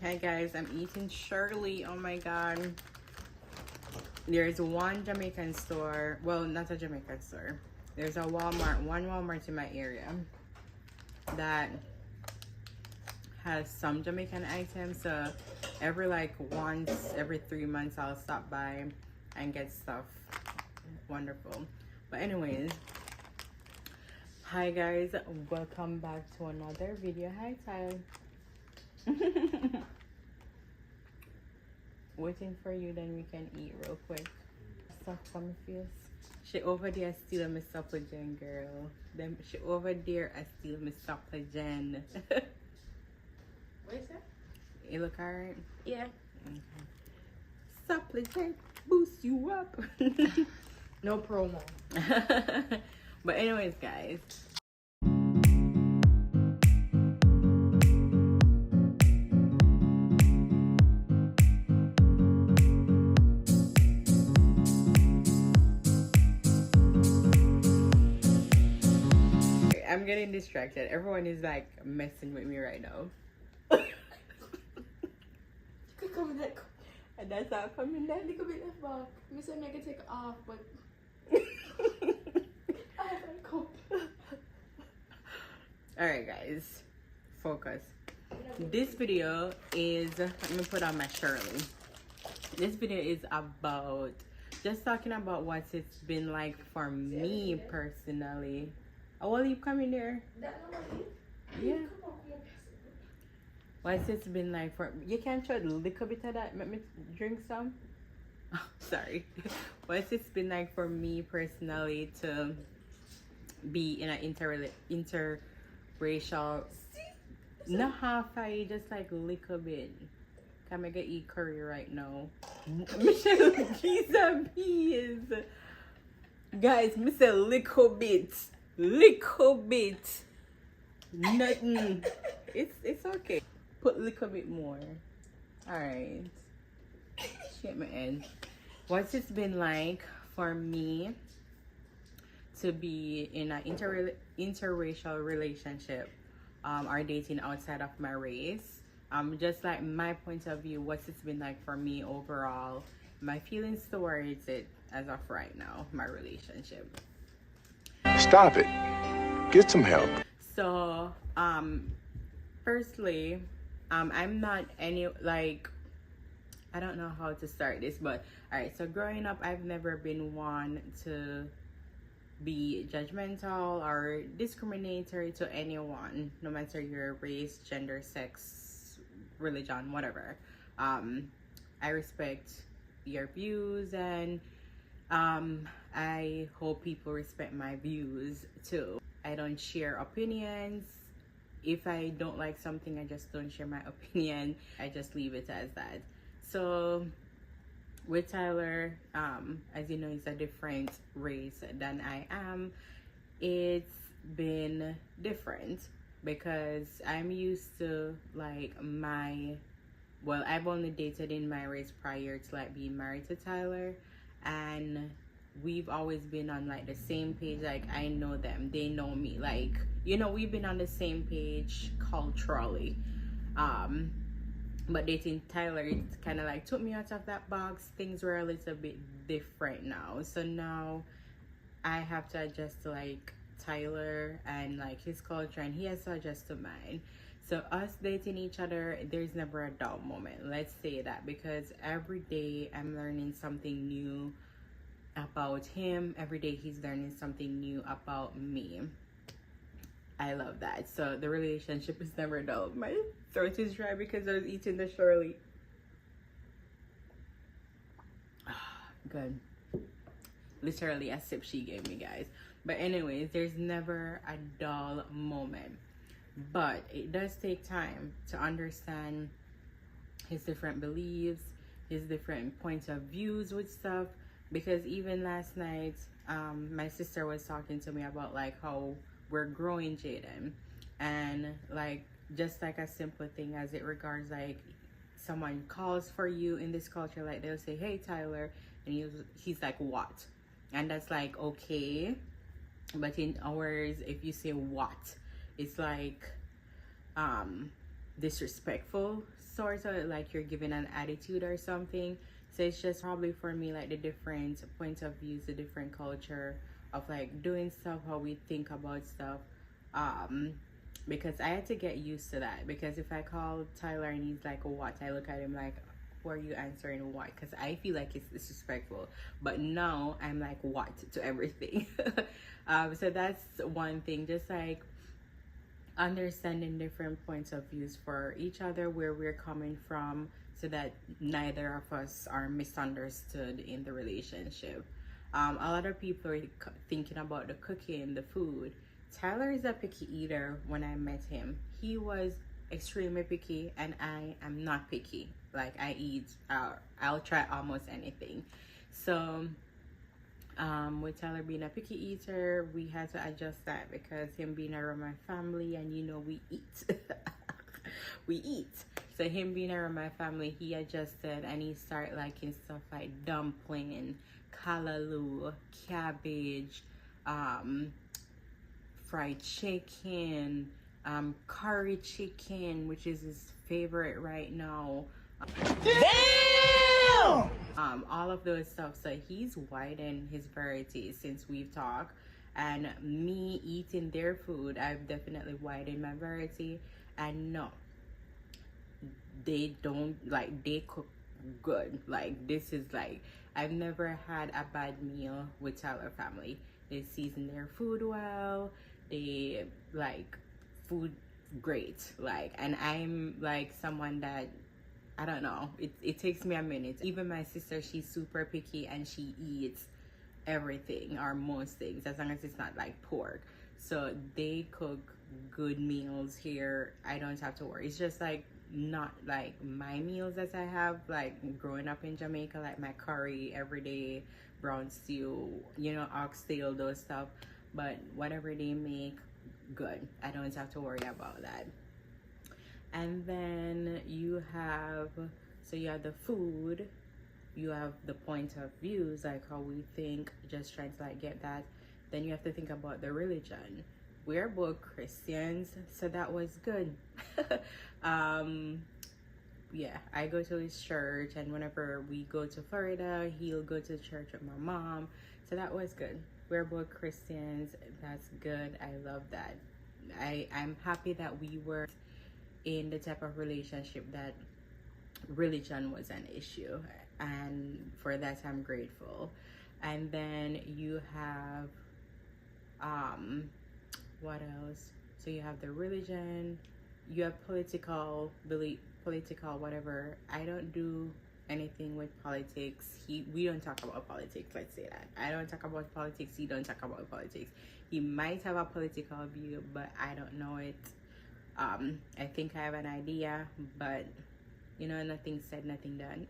Hi guys, I'm eating Shirley. Oh my god. There's one Jamaican store, well, not a Jamaican store. There's a Walmart, one Walmart in my area that has some Jamaican items. So once every 3 months I'll stop by and get stuff. Wonderful. But anyways, hi guys, welcome back to another video. Hi Ty. Waiting for you, then we can eat real quick. Stuff from my face. She over there stealing my supper, Jen, girl. She over there stealing my supper, Jen. What is that? You look alright? Yeah. Okay. Supplicant boost you up. No promo. But anyways, guys. I'm getting distracted. Everyone is like messing with me right now. Could come in that. And that's how coming That down. little bit left back. Me say I can take it off, but I haven't come. Alright guys, focus. This video is, let me put on my Shirley. This video is about just talking about what it's been like for me personally. Oh, well, you come in there. Yeah. What's it's been like for you? Can try a little bit of that. Let me drink some. Oh, sorry. What's it's been like for me personally to be in an interracial? Not half, I just like little bit. Can I get eat curry right now? Michelle, Jesus, please. Guys, me say little bit. Nothing. It's okay. Put a little bit more. Alright. Shake my head. What's it been like for me to be in an interracial relationship or dating outside of my race? Just like my point of view, what's it's been like for me overall, my feelings towards it as of right now, my relationship. Stop it. Get some help. So, firstly, I'm not I don't know how to start this, but alright, so growing up, I've never been one to be judgmental or discriminatory to anyone, no matter your race, gender, sex, religion, whatever. I respect your views, and I hope people respect my views too. I don't share opinions. If I don't like something, I just don't share my opinion. I just leave it as that. So with Tyler, as you know, he's a different race than I am. It's been different because I'm used to like I've only dated in my race prior to like being married to Tyler, and we've always been on like the same page. Like I know them, they know me, like, you know, we've been on the same page culturally. But dating Tyler, it kind of like took me out of that box. Things were a little bit different now, so now I have to adjust to like Tyler and like his culture, and he has to adjust to mine. So us dating each other, there's never a dull moment, let's say that, because every day I'm learning something new about him. Every day he's learning something new about me. I love that. So the relationship is never dull. My throat is dry because I was eating the Shirley. Good. Literally a sip she gave me, guys. But anyways, there's never a dull moment. But it does take time to understand his different beliefs, his different points of views with stuff. Because even last night, my sister was talking to me about like how we're growing, Jaden, and like just like a simple thing as it regards like someone calls for you in this culture, like they'll say, "Hey Tyler," and he's like, "What?" And that's like okay, but in ours, if you say "what," it's like disrespectful, sort of like you're giving an attitude or something. So it's just probably for me like the different points of views, the different culture of like doing stuff, how we think about stuff. Because I had to get used to that, because if I call Tyler and he's like what, I look at him like, who are you answering what? Because I feel like it's disrespectful. But now I'm like what to everything. So that's one thing, just like understanding different points of views for each other, where we're coming from, so that neither of us are misunderstood in the relationship. A lot of people are thinking about the cooking, the food. Tyler is a picky eater. When I met him, he was extremely picky, and I am not picky. Like I eat, I'll try almost anything. So with Tyler being a picky eater, we had to adjust that, because him being around my family, and you know, we eat. We eat. So him being around my family, he adjusted, and he started liking stuff like dumpling, callaloo, cabbage, fried chicken, curry chicken, which is his favorite right now. Damn! All of those stuff. So he's widened his varieties since we've talked. And me eating their food, I've definitely widened my variety. And no, they don't, like, they cook good. Like, this is like, I've never had a bad meal with Tyler family. They season their food well. They like food great. Like, and I'm like someone that, I don't know, it takes me a minute. Even my sister, she's super picky, and she eats everything or most things, as long as it's not like pork. So they cook good meals here. I don't have to worry. It's just like not like my meals that I have like growing up in Jamaica, like my curry every day, brown stew, you know, oxtail, those stuff. But whatever they make, good. I don't have to worry about that. And then you have, so you have the food, you have the point of views, like how we think, just trying to like get that. Then you have to think about the religion. We're both Christians, so that was good. Yeah, I go to his church, and whenever we go to Florida, he'll go to church with my mom, so that was good. We're both Christians. That's good. I love that. I'm happy that we were in the type of relationship that religion was an issue, and for that I'm grateful. And then you have what else? So you have the religion, you have political belief, political whatever. I don't do anything with politics. We don't talk about politics, let's say that. I don't talk about politics, he don't talk about politics. He might have a political view, but I don't know it. I think I have an idea, but you know, nothing said, nothing done.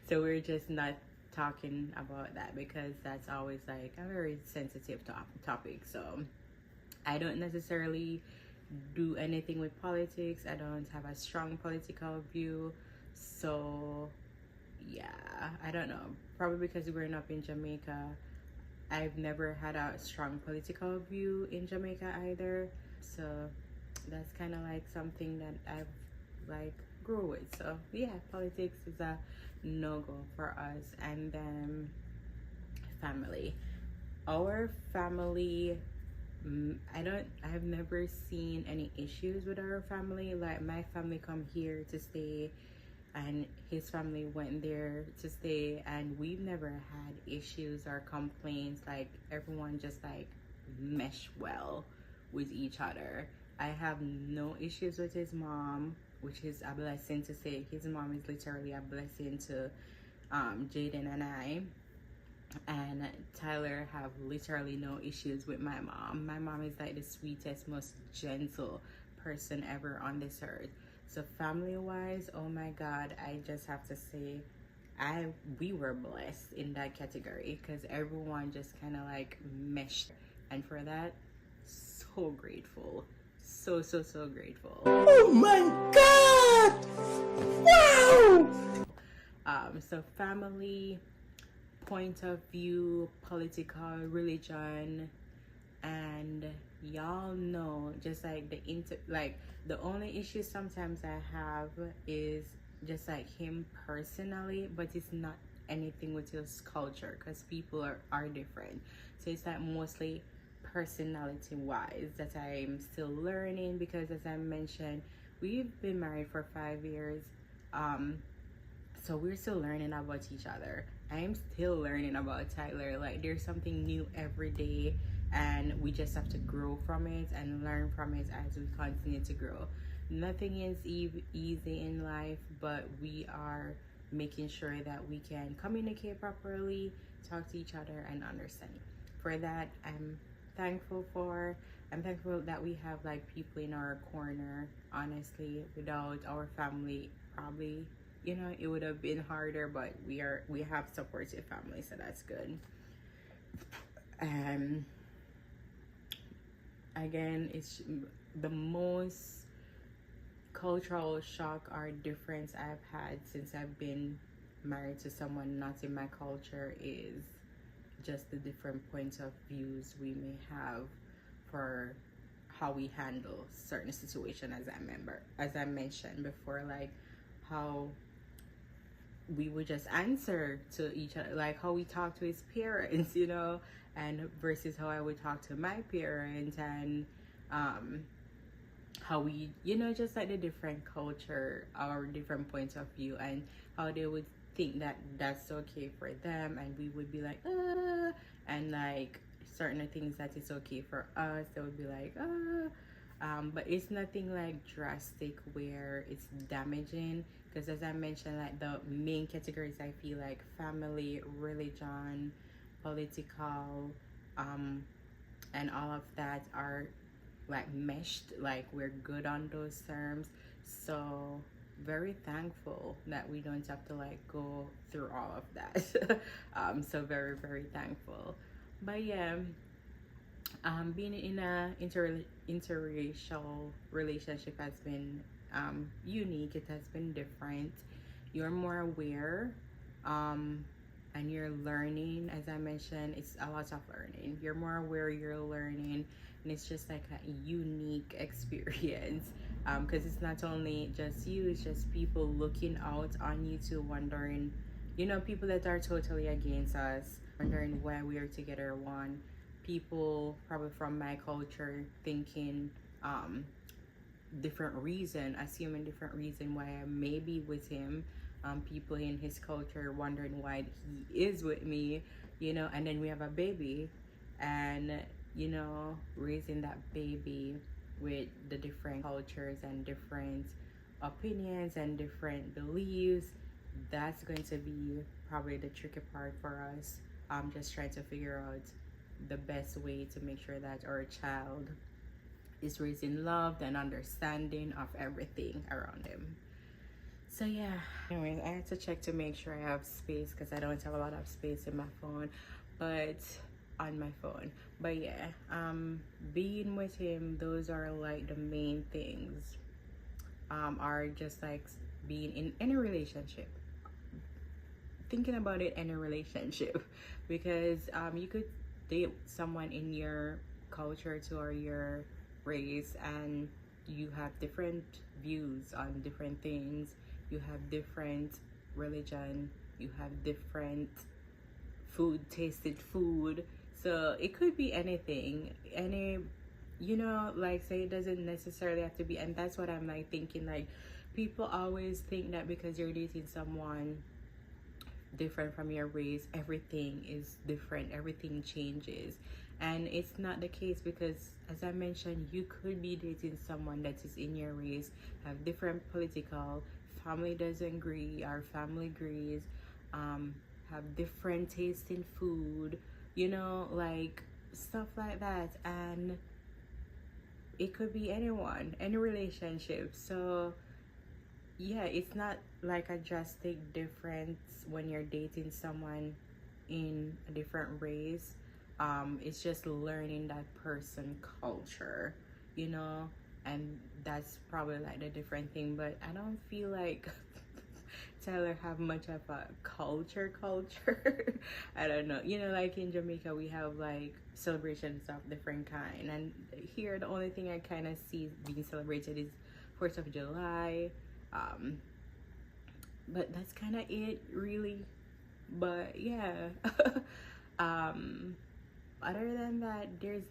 So we're just not talking about that, because that's always like a very sensitive topic. So I don't necessarily do anything with politics. I don't have a strong political view. So yeah, I don't know, probably because growing up in Jamaica, I've never had a strong political view in Jamaica either. So that's kind of like something that I've like grew with. So yeah, politics is a no-go for us. And then family, our family, I've never seen any issues with our family. Like my family come here to stay, and his family went there to stay, and we've never had issues or complaints. Like everyone just like mesh well with each other. I have no issues with his mom, which is a blessing to say. His mom is literally a blessing to Jaden and I. And Tyler have literally no issues with my mom. My mom is like the sweetest, most gentle person ever on this earth. So family wise, oh my God, I just have to say we were blessed in that category, because everyone just kind of like meshed, and for that, so grateful. So grateful. Oh my God! Wow! So family, point of view, political, religion, And y'all know, just like the only issue sometimes I have is just like him personally, but it's not anything with his culture, because people are different. So it's like mostly personality wise that I'm still learning, because as I mentioned, we've been married for 5 years, so we're still learning about each other. I'm still learning about Tyler. Like, there's something new every day, and we just have to grow from it and learn from it as we continue to grow. Nothing is easy in life, but we are making sure that we can communicate properly, talk to each other, and understand. For that, I'm thankful that we have like people in our corner. Honestly, without our family, probably, you know, it would have been harder, but we have supportive family, so that's good. Again, it's the most cultural shock or difference I've had since I've been married to someone not in my culture is just the different points of views we may have for how we handle certain situations. As I mentioned before, like how we would just answer to each other, like how we talk to his parents, you know, and versus how I would talk to my parents, and how we, you know, just like the different culture or different points of view, and how they would think that that's okay for them, and we would be like and like certain things that it's okay for us, they would be like but it's nothing like drastic where it's damaging, because as I mentioned, like the main categories I feel like family, religion, political, and all of that are like meshed, like we're good on those terms. So very thankful that we don't have to like go through all of that. So very, very thankful. But yeah, being in a interracial relationship has been unique. It has been different. You're more aware, and you're learning. As I mentioned, it's a lot of learning. You're more aware, you're learning, and it's just like a unique experience, because it's not only just you, it's just people looking out on you too, wondering, you know, people that are totally against us, wondering why we are together. One, people probably from my culture thinking different reason, assuming different reason why I may be with him. People in his culture wondering why he is with me, you know, and then we have a baby, and you know, raising that baby with the different cultures and different opinions and different beliefs, that's going to be probably the tricky part for us. Just trying to figure out the best way to make sure that our child is raised in love and understanding of everything around him. So yeah, anyways, I had to check to make sure I have space, because I don't have a lot of space in my phone, but on my phone. But yeah, being with him, those are like the main things, are just like being in any relationship, thinking about it in a relationship, because you could date someone in your culture too, or your race, and you have different views on different things. You have different religion, you have different tasted food, so it could be anything, any, you know, like say it doesn't necessarily have to be. And that's what I'm like thinking, like people always think that because you're dating someone different from your race, everything is different, everything changes, and it's not the case, because as I mentioned, you could be dating someone that is in your race, have different political, family doesn't agree, our family agrees, have different taste in food, you know, like stuff like that, and it could be anyone, any relationship. So yeah, it's not like a drastic difference when you're dating someone in a different race. It's just learning that person culture, you know, and that's probably like the different thing. But I don't feel like Tyler have much of a culture. I don't know. You know, like in Jamaica, we have like celebrations of different kind. And here, the only thing I kind of see being celebrated is 4th of July. But that's kind of it, really. But yeah. Other than that, there's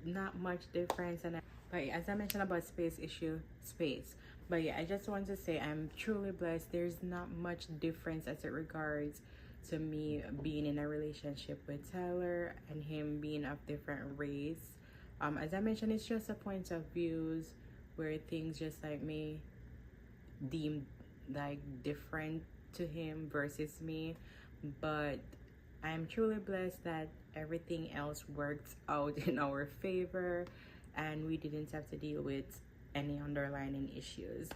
not much difference. But yeah, as I mentioned about space. But yeah, I just want to say I'm truly blessed. There's not much difference as it regards to me being in a relationship with Tyler and him being of different race. As I mentioned, it's just a point of views where things just like me deemed like different to him versus me. But I'm truly blessed that everything else worked out in our favor and we didn't have to deal with any underlying issues.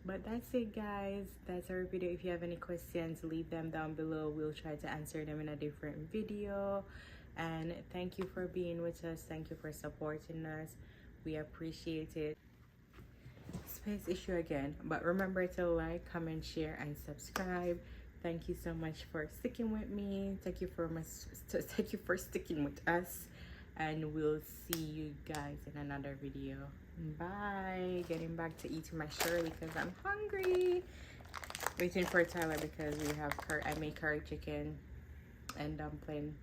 But that's it, guys. That's our video. If you have any questions, leave them down below. We'll try to answer them in a different video. And thank you for being with us. Thank you for supporting us. We appreciate it. Space issue again, but remember to like, comment, share, and subscribe. Thank you so much for sticking with me. Thank you for sticking with us, and we'll see you guys in another video. Bye. Getting back to eating my Shirley because I'm hungry. Waiting for Tyler because I made curry chicken and dumpling.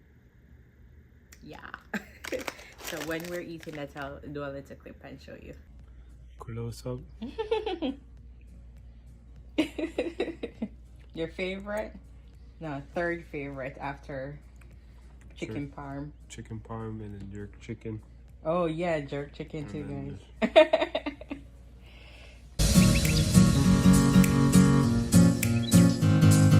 Yeah. So when we're eating that, I'll do a little clip and show you. Close up. Your favorite? No, third favorite after chicken parm. Chicken parm and then jerk chicken. Oh yeah, jerk chicken too, And guys.